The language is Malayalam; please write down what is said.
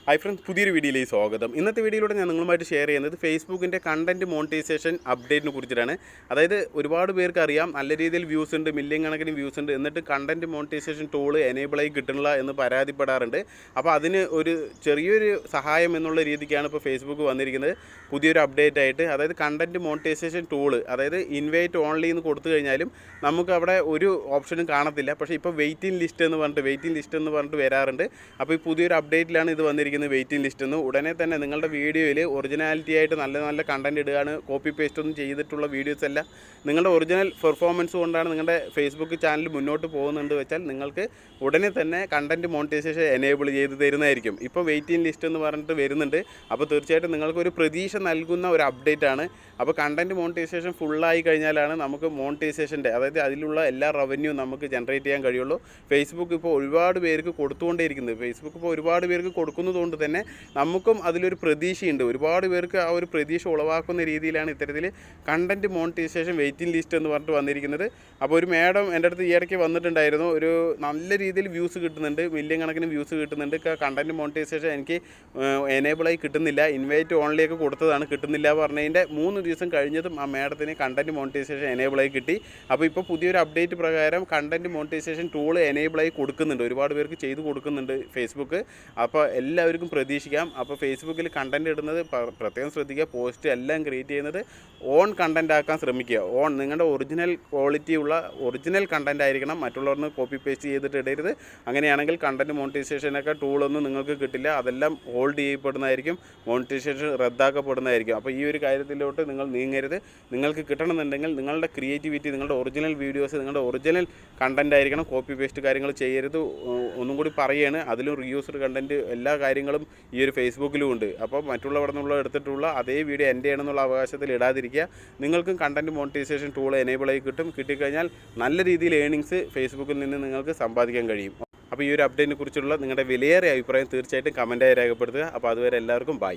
ഹായ് ഫ്രണ്ട്സ്, പുതിയൊരു വീഡിയോയിലേക്ക് സ്വാഗതം. ഇന്നത്തെ വീഡിയോയിലൂടെ ഞാൻ നിങ്ങളുമായിട്ട് ഷെയർ ചെയ്യുന്നത് ഫേസ്ബുക്കിൻ്റെ കണ്ടൻറ്റ് മോണിറ്റൈസേഷൻ അപ്ഡേറ്റിനെ കുറിച്ചിട്ടാണ്. അതായത് ഒരുപാട് പേർക്ക് അറിയാം, നല്ല രീതിയിൽ വ്യൂസ് ഉണ്ട്, മില്യൺ കണക്കിന് വ്യൂസ് ഉണ്ട്, എന്നിട്ട് കണ്ടൻറ്റ് മോണിറ്റൈസേഷൻ ടൂൾ എനേബിളായി കിട്ടണില്ല എന്ന് പരാതിപ്പെടാറുണ്ട്. അപ്പോൾ അതിന് ഒരു ചെറിയൊരു സഹായം എന്നുള്ള രീതിക്കാണ് ഇപ്പോൾ ഫേസ്ബുക്ക് വന്നിരിക്കുന്നത് പുതിയൊരു അപ്ഡേറ്റ് ആയിട്ട്. അതായത് കണ്ടൻറ്റ് മോണിറ്റൈസേഷൻ ടൂള്, അതായത് ഇൻവൈറ്റ് ഓൺലി എന്ന് കൊടുത്തു കഴിഞ്ഞാലും നമുക്ക് അവിടെ ഒരു ഓപ്ഷനും കാണത്തില്ല. പക്ഷേ ഇപ്പോൾ വെയിറ്റിംഗ് ലിസ്റ്റ് എന്ന് പറഞ്ഞിട്ട് വരാറുണ്ട്. അപ്പോൾ ഈ പുതിയൊരു അപ്ഡേറ്റിലാണ് ഇത് വന്നിരിക്കുന്നത്. വെയിറ്റിംഗ് ലിസ്റ്റ് എന്ന് ഉടനെ തന്നെ നിങ്ങളുടെ വീഡിയോയിൽ ഒറിജിനാലിറ്റി ആയിട്ട് നല്ല കണ്ടന്റ് ഇടുകയാണ്. കോപ്പി പേസ്റ്റ് ഒന്നും ചെയ്തിട്ടുള്ള വീഡിയോസ് അല്ല, നിങ്ങളുടെ ഒറിജിനൽ പെർഫോമൻസ് കൊണ്ടാണ് നിങ്ങളുടെ ഫേസ്ബുക്ക് ചാനൽ മുന്നോട്ട് പോകുന്നുണ്ട് വെച്ചാൽ നിങ്ങൾക്ക് ഉടനെ തന്നെ കണ്ടന്റ് മോണിറ്റൈസേഷൻ എനേബിൾ ചെയ്ത് തരുന്നതായിരിക്കും. ഇപ്പോൾ വെയിറ്റിംഗ് ലിസ്റ്റ് എന്ന് പറഞ്ഞിട്ട് വരുന്നുണ്ട്. അപ്പോൾ തീർച്ചയായിട്ടും നിങ്ങൾക്കൊരു പ്രതീക്ഷ നൽകുന്ന ഒരു അപ്ഡേറ്റ് ആണ്. അപ്പോൾ കണ്ടന്റ് മോണിറ്റൈസേഷൻ ഫുള്ളായി കഴിഞ്ഞാലാണ് നമുക്ക് മോണിറ്റൈസേഷൻ്റെ, അതായത് അതിലുള്ള എല്ലാ റവന്യൂ നമുക്ക് ജനറേറ്റ് ചെയ്യാൻ കഴിയുള്ളൂ. ഫേസ്ബുക്ക് ഇപ്പോൾ ഒരുപാട് പേർക്ക് കൊടുത്തുകൊണ്ടേയിരിക്കുന്നത്. ഫേസ്ബുക്ക് ഇപ്പോൾ ഒരുപാട് പേർക്ക് കൊടുക്കുന്നത് കൊണ്ട് തന്നെ നമുക്കും അതിലൊരു പ്രതീക്ഷയുണ്ട്. ഒരുപാട് പേർക്ക് ആ ഒരു പ്രതീക്ഷ ഉളവാക്കുന്ന രീതിയിലാണ് ഇത്തരത്തിൽ കണ്ടൻറ്റ് മോണിറ്റൈസേഷൻ വെയിറ്റിംഗ് ലിസ്റ്റ് എന്ന് പറഞ്ഞിട്ട് വന്നിരിക്കുന്നത്. അപ്പോൾ ഒരു മാഡം എൻ്റെ അടുത്ത് ഈ ഇടയ്ക്ക് വന്നിട്ടുണ്ടായിരുന്നു. ഒരു നല്ല രീതിയിൽ വ്യൂസ് കിട്ടുന്നുണ്ട്, മില്യൺ കണക്കിന് വ്യൂസ് കിട്ടുന്നുണ്ട്. കണ്ടൻറ്റ് മോണിറ്റൈസേഷൻ എനിക്ക് എനേബിളായി കിട്ടുന്നില്ല, ഇൻവൈറ്റ് ഓൺലിയൊക്കെ കൊടുത്തതാണ്, കിട്ടുന്നില്ല പറഞ്ഞതിൻ്റെ 3 ദിവസം കഴിഞ്ഞതും ആ മാഡത്തിന് കണ്ടൻറ്റ് മോണിറ്റൈസേഷൻ എനേബിളായി കിട്ടി. അപ്പോൾ ഇപ്പോൾ പുതിയൊരു അപ്ഡേറ്റ് പ്രകാരം കണ്ടൻറ്റ് മോണിറ്റൈസേഷൻ ടൂൾ എനേബിളായി കൊടുക്കുന്നുണ്ട്, ഒരുപാട് പേർക്ക് ചെയ്ത് കൊടുക്കുന്നുണ്ട് ഫേസ്ബുക്ക്. അപ്പോൾ എല്ലാവർക്കും പ്രതീക്ഷിക്കാം. അപ്പോൾ ഫേസ്ബുക്കിൽ കണ്ടൻറ്റ് ഇടുന്നത് പ്രത്യേകം ശ്രദ്ധിക്കുക. പോസ്റ്റ് എല്ലാം ക്രിയേറ്റ് ചെയ്യുന്നത് ഓൺ കണ്ടൻറ്റ് ആക്കാൻ ശ്രമിക്കുക. നിങ്ങളുടെ ഒറിജിനൽ ക്വാളിറ്റി ഉള്ള ഒറിജിനൽ കണ്ടൻറ്റ് ആയിരിക്കണം, മറ്റുള്ളവർക്ക് കോപ്പി പേസ്റ്റ് ചെയ്തിട്ട് ഇടരുത്. അങ്ങനെയാണെങ്കിൽ കണ്ടൻറ്റ് മോണിറ്റൈസേഷനൊക്കെ ടൂളൊന്നും നിങ്ങൾക്ക് കിട്ടില്ല, അതെല്ലാം ഹോൾഡ് ചെയ്യപ്പെടുന്നതായിരിക്കും, മോണിറ്റൈസേഷൻ റദ്ദാക്കപ്പെടുന്നതായിരിക്കും. അപ്പോൾ ഈ ഒരു കാര്യത്തിലോട്ട് നിങ്ങൾ നീങ്ങരുത്. നിങ്ങൾക്ക് കിട്ടണമെന്നുണ്ടെങ്കിൽ നിങ്ങളുടെ ക്രിയേറ്റിവിറ്റി, നിങ്ങളുടെ ഒറിജിനൽ വീഡിയോസ്, നിങ്ങളുടെ ഒറിജിനൽ കണ്ടൻറ്റ് ആയിരിക്കണം, കോപ്പി പേസ്റ്റ് കാര്യങ്ങൾ ചെയ്യരുത്. ഒന്നും കൂടി പറയുകയാണ്, അതിലും റീയൂസ്ഡ് കണ്ടൻറ്റ് എല്ലാ കാര്യങ്ങളും ഈ ഒരു ഫേസ്ബുക്കിലും ഉണ്ട്. അപ്പോൾ മറ്റുള്ളവർ നിന്നുള്ള എടുത്തിട്ടുള്ള അതേ വീഡിയോ എൻ്റെ ആണെന്നുള്ള അവകാശത്തിൽ ഇടാതിരിക്കുക. നിങ്ങൾക്കും കണ്ടൻറ്റ് മോണിറ്റൈസേഷൻ ടൂൾ എനേബിളായി കിട്ടിക്കഴിഞ്ഞാൽ നല്ല രീതിയിൽ ഏണിങ്സ് ഫേസ്ബുക്കിൽ നിന്ന് നിങ്ങൾക്ക് സമ്പാദിക്കാൻ കഴിയും. അപ്പോൾ ഈ ഒരു അപ്ഡേറ്റിനെ കുറിച്ചുള്ള നിങ്ങളുടെ വിലയേറിയ അഭിപ്രായം തീർച്ചയായിട്ടും കമൻറ്റായി രേഖപ്പെടുത്തുക. അപ്പോൾ അതുവരെ എല്ലാവർക്കും ബൈ.